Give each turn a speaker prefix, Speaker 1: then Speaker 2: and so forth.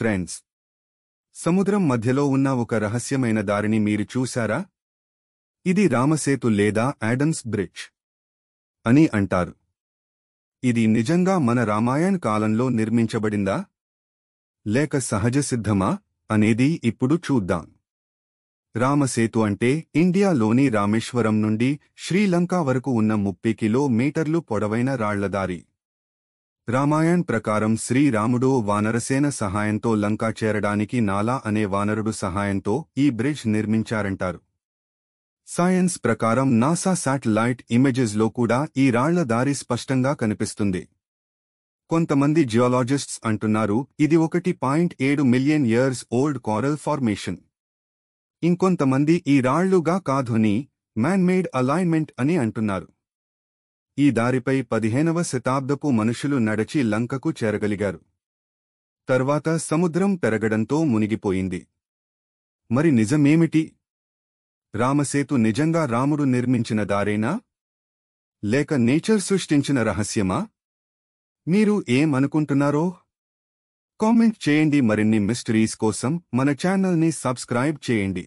Speaker 1: Friends, సముద్రం మధ్యలో ఉన్న ఒక రహస్యమైన దారిని మీరు చూశారా? ఇది రామసేతు లేదా ఆడమ్స్ బ్రిడ్జ్ అని అంటారు. ఇది నిజంగా మన రామాయణ కాలంలో నిర్మించబడిందా లేక సహజసిద్ధమా అనేది ఇప్పుడు చూద్దాం. రామసేతు అంటే ఇండియాలోని రామేశ్వరం నుండి శ్రీలంక వరకు ఉన్న 30 కిలోమీటర్లు పొడవైన రాళ్లదారి. రామాయణ్ ప్రకారం శ్రీరాముడు వానరసేన సహాయంతో లంకా చేరడానికి నాలా అనే వానరుడు సహాయంతో ఈ బ్రిడ్జ్ నిర్మించారంటారు. సైన్స్ ప్రకారం నాసా శాటిలైట్ ఇమేజెస్లో కూడా ఈ రాళ్ల దారి స్పష్టంగా కనిపిస్తుంది. కొంతమంది జియాలజిస్ట్స్ అంటున్నారు ఇది 1.7 million years old coral formation. ఇంకొంతమంది ఈ రాళ్లుగా కాదని మ్యాన్మేడ్ అలైన్మెంట్ అని అంటున్నారు. ఈ దారిపై 15వ శతాబ్దపు మనుషులు నడచి లంకకు చేరగలిగారు. తర్వాత సముద్రం పెరగడంతో మునిగిపోయింది. మరి నిజమేమిటి? రామసేతు నిజంగా రాముడు నిర్మించిన దారేనా లేక నేచర్ సృష్టించిన రహస్యమా? మీరు ఏమనుకుంటున్నారో కామెంట్ చేయండి. మరిన్ని మిస్టరీస్ కోసం మన ఛానల్ని సబ్స్క్రైబ్ చేయండి.